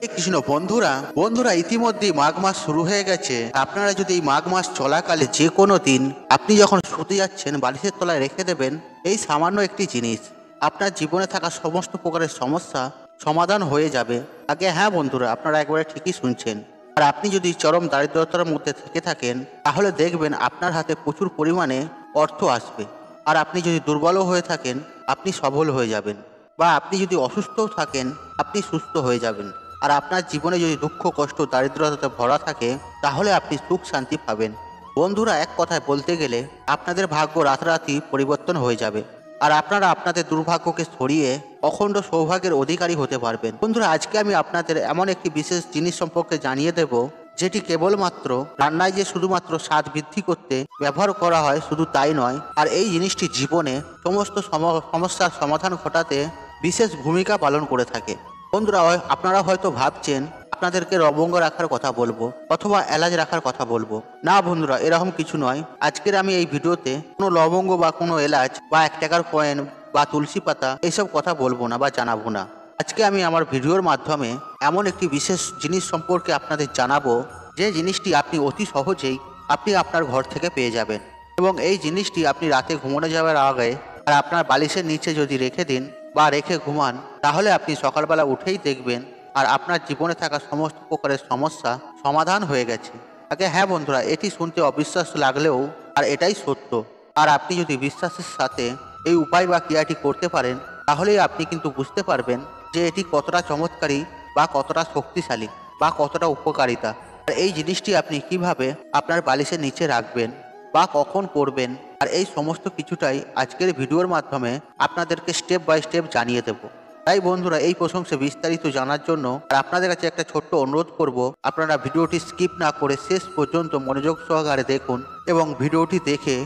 কৃষ্ণ বন্ধুরা বন্ধুরা ইতিমধ্যেই মাঘ মাস শুরু হয়ে গেছে। আপনারা যদি এই মাঘ মাস চলাকালে যে কোনো দিন আপনি যখন শুতে যাচ্ছেন বালিশের তলায় রেখে দেবেন এই সামান্য একটি জিনিস, আপনার জীবনে থাকা সমস্ত প্রকারের সমস্যা সমাধান হয়ে যাবে। আগে হ্যাঁ বন্ধুরা, আপনারা একবারে ঠিকই শুনছেন। আর আপনি যদি চরম দারিদ্রতার মধ্যে থেকে থাকেন তাহলে দেখবেন আপনার হাতে প্রচুর পরিমাণে অর্থ আসবে। আর আপনি যদি দুর্বলও হয়ে থাকেন আপনি সবল হয়ে যাবেন, বা আপনি যদি অসুস্থও থাকেন আপনি সুস্থ হয়ে যাবেন। আর আপনার জীবনে যদি দুঃখ কষ্ট দারিদ্রতাতে ভরা থাকে তাহলে আপনি সুখ শান্তি পাবেন। বন্ধুরা এক কথায় বলতে গেলে আপনাদের ভাগ্য রাতারাতি পরিবর্তন হয়ে যাবে, আর আপনারা আপনাদের দুর্ভাগ্যকে সরিয়ে অখণ্ড সৌভাগ্যের অধিকারী হতে পারবেন। বন্ধুরা আজকে আমি আপনাদের এমন একটি বিশেষ জিনিস সম্পর্কে জানিয়ে দেব যেটি কেবলমাত্র রান্নায় যে শুধুমাত্র স্বাদ বৃদ্ধি করতে ব্যবহার করা হয় শুধু তাই নয়, আর এই জিনিসটি জীবনে সমস্ত সমস্যার সমাধান ঘটাতে বিশেষ ভূমিকা পালন করে থাকে। বন্ধুরা আপনারা হয়তো ভাবছেন আপনাদেরকে লবঙ্গ রাখার কথা বলবো অথবা এলাচ রাখার কথা বলবো। না বন্ধুরা, এরকম কিছু নয়। আজকের আমি এই ভিডিওতে কোনো লবঙ্গ বা কোনো এলাচ বা 1 টাকার কয়েন বা তুলসী পাতা এইসব কথা বলবো না বা জানাবো না। আজকে আমি আমার ভিডিওর মাধ্যমে এমন একটি বিশেষ জিনিস সম্পর্কে আপনাদের জানাবো যে জিনিসটি আপনি অতি সহজেই আপনি আপনার ঘর থেকে পেয়ে যাবেন, এবং এই জিনিসটি আপনি রাতে ঘুমানো যাওয়ার আগে আর আপনার বালিশের নিচে যদি রেখে দিন বা রেখে ঘুমান তাহলে আপনি সকালবেলা উঠেই দেখবেন আর আপনার জীবনে থাকা সমস্ত প্রকারের সমস্যা সমাধান হয়ে গেছে। আগে হ্যাঁ বন্ধুরা, এটি শুনতে অবিশ্বাস লাগলেও আর এটাই সত্য। আর আপনি যদি বিশ্বাসের সাথে এই উপায় বা ক্রিয়াটি করতে পারেন তাহলেই আপনি কিন্তু বুঝতে পারবেন যে এটি কতটা চমৎকারী বা কতটা শক্তিশালী বা কতটা উপকারিতা। আর এই জিনিসটি আপনি কিভাবে আপনার বালিশের নিচে রাখবেন বা কখন করবেন, আর এই সমস্ত কিছুটাই আজকের ভিডিওর মাধ্যমে আপনাদেরকে স্টেপ বাই স্টেপ জানিয়ে দেব। তাই বন্ধুরা এই প্রসঙ্গে বিস্তারিত জানার জন্য আর আপনাদের কাছে একটা ছোট্ট অনুরোধ করব, আপনারা ভিডিওটি স্কিপ না করে শেষ পর্যন্ত মনোযোগ সহকারে দেখুন, এবং ভিডিওটি দেখে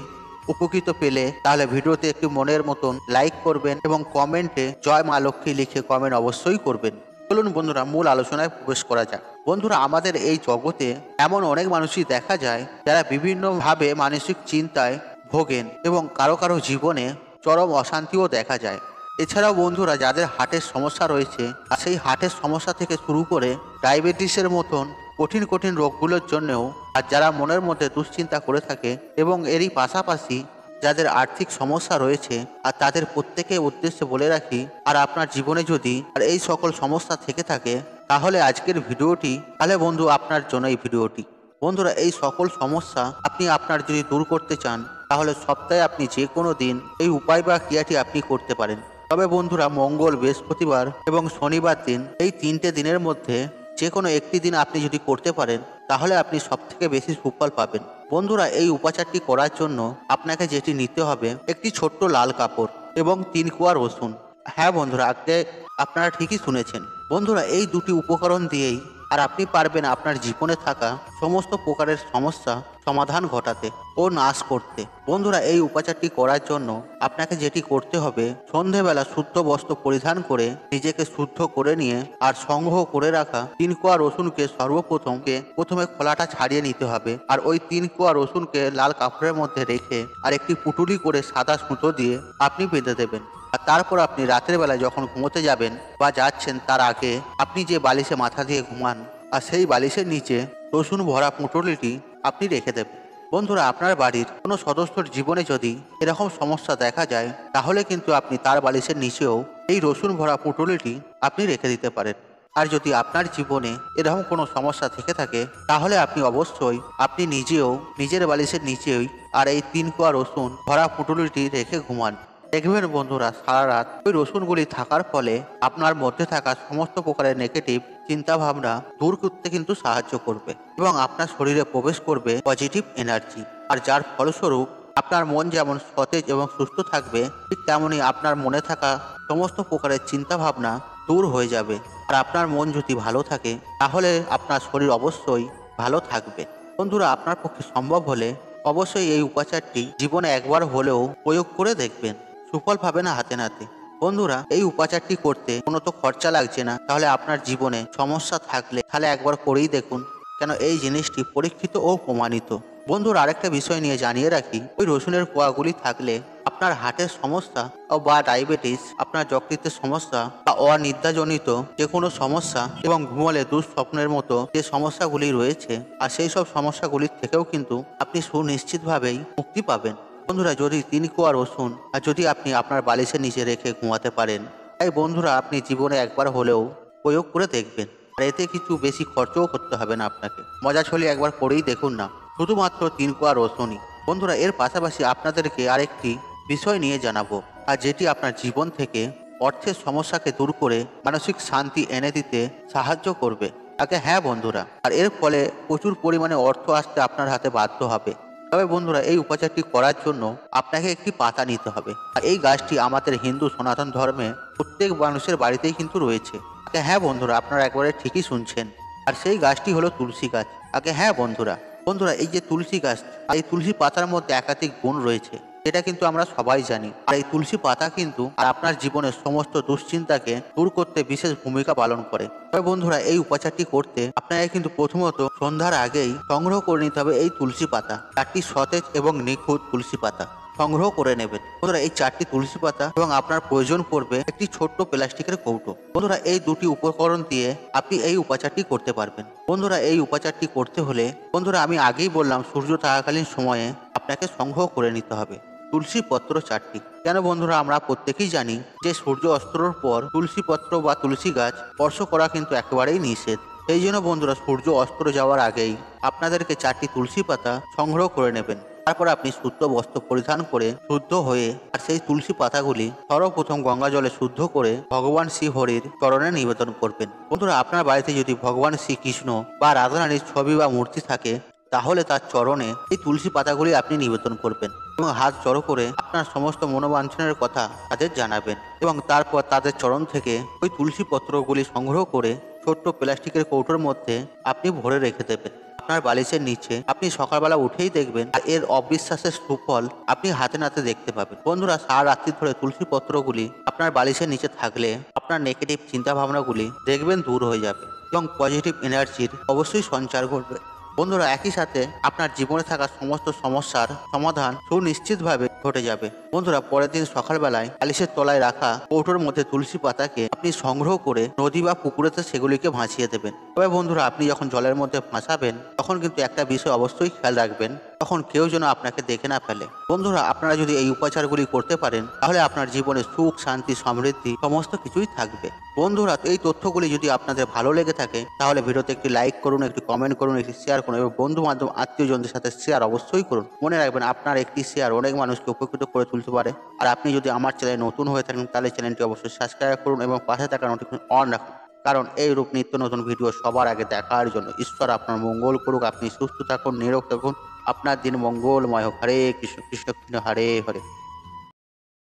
উপকৃত পেলে তাহলে ভিডিওতে একটি মনের মতন লাইক করবেন এবং কমেন্টে জয় মা লক্ষ্মী লিখে কমেন্ট অবশ্যই করবেন। চলুন বন্ধুরা মূল আলোচনায় প্রবেশ করা যাক। বন্ধুরা আমাদের এই জগতে এমন অনেক মানুষই দেখা যায় যারা বিভিন্নভাবে মানসিক চিন্তায় ভোগেন এবং কারো কারো জীবনে চরম অশান্তিও দেখা যায়। এছাড়াও বন্ধুরা যাদের হার্টের সমস্যা রয়েছে আর সেই হার্টের সমস্যা থেকে শুরু করে ডায়াবেটিসের মতন কঠিন কঠিন রোগগুলোর জন্যও, আর যারা মনের মধ্যে দুশ্চিন্তা করে থাকে, এবং এরই পাশাপাশি যাদের আর্থিক সমস্যা রয়েছে, আর তাদের প্রত্যেকের উদ্দেশ্যে বলে রাখি আর আপনার জীবনে যদি আর এই সকল সমস্যা থেকে থাকে তাহলে আজকের ভিডিওটি, তাহলে বন্ধু আপনার জন্য এই ভিডিওটি। বন্ধুরা এই সকল সমস্যা আপনি আপনার যদি দূর করতে চান তাহলে সপ্তাহে আপনি যে কোনো দিন এই উপায় বা ক্রিয়াটি আপনি করতে পারেন। তবে বন্ধুরা মঙ্গল, বৃহস্পতিবার এবং শনিবার দিন, এই 3টে দিনের মধ্যে যে কোনো একটি দিন আপনি যদি করতে পারেন তাহলে আপনি সবথেকে বেশি সুফল পাবেন। বন্ধুরা এই উপাচারটি করার জন্য আপনাকে যেটি নিতে হবে একটি ছোট্ট লাল কাপড় এবং 3 কোয়া রসুন। হ্যাঁ বন্ধুরা, আগে আপনারা ঠিকই শুনেছেন। বন্ধুরা এই দুটি উপকরণ দিয়েই আর আপনি পারবেন আপনার জীবনে থাকা সমস্ত প্রকারের সমস্যা সমাধান ঘটাতে ও নাশ করতে। বন্ধুরা এই উপাচারটি করার জন্য আপনাকে যেটি করতে হবে, সন্ধেবেলা শুদ্ধ বস্ত্র পরিধান করে নিজেকে শুদ্ধ করে নিয়ে আর সংগ্রহ করে রাখা 3 কোয়া রসুনকে প্রথমে খোলাটা ছাড়িয়ে নিতে হবে। আর ওই 3 কোয়া রসুনকে লাল কাপড়ের মধ্যে রেখে আর একটি পুটুলি করে সাদা সুতো দিয়ে আপনি বেঁধে দেবেন। আর তারপর আপনি রাতের বেলা যখন ঘুমোতে যাবেন বা যাচ্ছেন তার আগে আপনি যে বালিশে মাথা দিয়ে ঘুমান আর সেই বালিশের নিচে রসুন ভরা পুঁটুলিটি আপনি রেখে দেবেন। বন্ধুরা আপনার বাড়ির কোনো সদস্যর জীবনে যদি এরকম সমস্যা দেখা যায় তাহলে কিন্তু আপনি তার বালিশের নিচেও এই রসুন ভরা পুঁটুলিটি আপনি রেখে দিতে পারেন। আর যদি আপনার জীবনে এরকম কোনো সমস্যা থেকে থাকে তাহলে আপনি অবশ্যই আপনি নিজেও নিজের বালিশের নিচেই আর এই 3 কোয়া রসুন ভরা পুঁটুলিটি রেখে ঘুমান। দেখবেন বন্ধুরা সারা রাত ওই রসুনগুলি থাকার ফলে আপনার মধ্যে থাকা সমস্ত প্রকারের নেগেটিভ চিন্তা ভাবনা দূর করতে কিন্তু সাহায্য করবে, এবং আপনার শরীরে প্রবেশ করবে পজিটিভ এনার্জি। আর যার ফলস্বরূপ আপনার মন যেমন সতেজ এবং সুস্থ থাকবে, ঠিক তেমনই আপনার মনে থাকা সমস্ত প্রকারের চিন্তা ভাবনা দূর হয়ে যাবে। আর আপনার মন যদি ভালো থাকে তাহলে আপনার শরীর অবশ্যই ভালো থাকবে। বন্ধুরা আপনার পক্ষে সম্ভব হলে অবশ্যই এই উপাচারটি জীবনে একবার হলেও প্রয়োগ করে দেখবেন, সুফল পাবে না হাতে নাতে। বন্ধুরা এই উপাচারটি করতে কোনো তো খরচা লাগছে না, তাহলে আপনার জীবনে সমস্যা থাকলে তাহলে একবার করেই দেখুন, কেন এই জিনিসটি পরীক্ষিত ও প্রমাণিত। বন্ধুরা, আরেকটা বিষয় নিয়ে জানিয়ে রাখি, ওই রসুনের কোয়াগুলি থাকলে আপনার হার্টের সমস্যা বা ডায়াবেটিস, আপনার যকৃতের সমস্যা বা অনিদ্রাজনিত যে কোনো সমস্যা এবং ঘুমলে দুঃস্বপ্নের মতো যে সমস্যাগুলি রয়েছে, আর সেই সব সমস্যাগুলির থেকেও কিন্তু আপনি সুনিশ্চিতভাবেই মুক্তি পাবেন। বন্ধুরা, যদি 3 কোয়া রসুন আর যদি আপনি আপনার বালিশের নিচে রেখে ঘুমাতে পারেন, তাই বন্ধুরা আপনি জীবনে একবার হলেও প্রয়োগ করে দেখবেন। আর এতে কিছু বেশি খরচও করতে হবে না আপনাকে, মজা ছলে একবার করেই দেখুন না, শুধুমাত্র 3 কোয়া রসুনই। বন্ধুরা, এর পাশাপাশি আপনাদেরকে আরেকটি বিষয় নিয়ে জানাবো, আর যেটি আপনার জীবন থেকে অর্থের সমস্যাকে দূর করে মানসিক শান্তি এনে দিতে সাহায্য করবে। আগে হ্যাঁ বন্ধুরা, আর এর ফলে প্রচুর পরিমাণে অর্থ আসতে আপনার হাতে বাধ্য হবে। তবে বন্ধুরা, এই উপাচারটি করার জন্য আপনাকে একটি পাতা নিতে হবে, আর এই গাছটি আমাদের হিন্দু সনাতন ধর্মে প্রত্যেক মানুষের বাড়িতেই কিন্তু রয়েছে। আগে হ্যাঁ বন্ধুরা, আপনারা একবারে ঠিকই শুনছেন, আর সেই গাছটি হলো তুলসী গাছ। আগে হ্যাঁ বন্ধুরা, বন্ধুরা এই যে তুলসী গাছ, এই তুলসী পাতার মধ্যে একাধিক গুণ রয়েছে, এটা কিন্তু আমরা সবাই জানি। আর এই তুলসী পাতা কিন্তু আর আপনার জীবনের সমস্ত দুশ্চিন্তাকে দূর করতে বিশেষ ভূমিকা পালন করে। তবে বন্ধুরা, এই উপাচারটি করতে আপনাকে কিন্তু প্রথমত সন্ধ্যার আগেই সংগ্রহ করে নিতে হবে এই তুলসী পাতা, 4টি সতেজ এবং নিখুঁত তুলসী পাতা সংগ্রহ করে নেবেন। বন্ধুরা, এই 4টি তুলসী পাতা এবং আপনার প্রয়োজন পড়বে একটি ছোট্ট প্লাস্টিকের কৌটো। বন্ধুরা, এই দুটি উপকরণ দিয়ে আপনি এই উপাচারটি করতে পারবেন। বন্ধুরা, এই উপাচারটি করতে হলে বন্ধুরা আমি আগেই বললাম, সূর্য থাকাকালীন সময়ে আপনাকে সংগ্রহ করে নিতে হবে তুলসী পত্র 4টি। কেন বন্ধুরা, আমরা প্রত্যেকেই জানি যে সূর্য অস্তরের পর তুলসী পত্র বা তুলসী গাছ স্পর্শ করা কিন্তু একেবারেই নিষেধ। সেই জন্য বন্ধুরা, সূর্য অস্ত যাওয়ার আগেই আপনাদেরকে 4টি তুলসী পাতা সংগ্রহ করে নেবেন। তারপর আপনি শুদ্ধ বস্ত্র পরিধান করে শুদ্ধ হয়ে আর সেই তুলসী পাতাগুলি সর্বপ্রথম গঙ্গা জলে শুদ্ধ করে ভগবান শ্রী হরির চরণে নিবেদন করবেন। বন্ধুরা, আপনার বাড়িতে যদি ভগবান শ্রীকৃষ্ণ বা রাধারানীর ছবি বা মূর্তি থাকে, তাহলে তার চরণে এই তুলসী পাতাগুলি আপনি নিবেদন করবেন এবং হাত জড়ো করে আপনার সমস্ত মনোবাঞ্ছনের কথা তাদের জানাবেন, এবং তারপর তাদের চরণ থেকে ওই তুলসী পত্রগুলি সংগ্রহ করে ছোট্ট প্লাস্টিকের কৌটোর মধ্যে আপনি ভরে রেখে দেবেন আপনার বালিশের নিচে। আপনি সকালবেলা উঠেই দেখবেন আর এর অবিশ্বাসের সুফল আপনি হাতে নাতে দেখতে পাবেন। বন্ধুরা, সারা রাত্রি ধরে তুলসী পত্রগুলি আপনার বালিশের নিচে থাকলে আপনার নেগেটিভ চিন্তা ভাবনাগুলি দেখবেন দূর হয়ে যাবে এবং পজিটিভ এনার্জির অবশ্যই সঞ্চার করবে। বন্ধুরা, একই সাথে আপনার জীবনে থাকা সমস্ত সমস্যার সমাধান সুনিশ্চিতভাবে ঘটে যাবে। বন্ধুরা, পরের দিন সকালবেলায় বালিশের তলায় রাখা কৌটোর মধ্যে তুলসী পাতাকে আপনি সংগ্রহ করে নদী বা পুকুরেতে সেগুলিকে ভাসিয়ে দেবেন। তবে বন্ধুরা, আপনি যখন জলের মধ্যে ভাসাবেন তখন কিন্তু একটা বিষয় অবশ্যই খেয়াল রাখবেন, তখন কেউ যেন আপনাকে দেখে না ফেলে। বন্ধুরা, আপনারা যদি এই উপাচারগুলি করতে পারেন, তাহলে আপনার জীবনে সুখ, শান্তি, সমৃদ্ধি সমস্ত কিছুই থাকবে। বন্ধুরা, এই তথ্যগুলি যদি আপনাদের ভালো লেগে থাকে, তাহলে ভিডিওতে একটি লাইক করুন, একটি কমেন্ট করুন, একটি শেয়ার করুন এবং বন্ধু বান্ধব আত্মীয়জনদের সাথে শেয়ার অবশ্যই করুন। মনে রাখবেন, আপনার একটি শেয়ার অনেক মানুষকে উপকৃত করে তুলতে পারে। আর আপনি যদি আমার চ্যানেলে নতুন হয়ে থাকেন, তাহলে চ্যানেলটি অবশ্যই সাবস্ক্রাইব করুন এবং পাশে থাকা নোটিফিকেশন অন রাখুন, কারণ এই রূপ নিত্য নতুন ভিডিও সবার আগে দেখার জন্য। ঈশ্বর আপনার মঙ্গল করুক, আপনি সুস্থ থাকুন, নিরোগ থাকুন, আপনার দিন মঙ্গলময় হোক। হরে কৃষ্ণ, কৃষ্ণ কৃষ্ণ হরে হরে।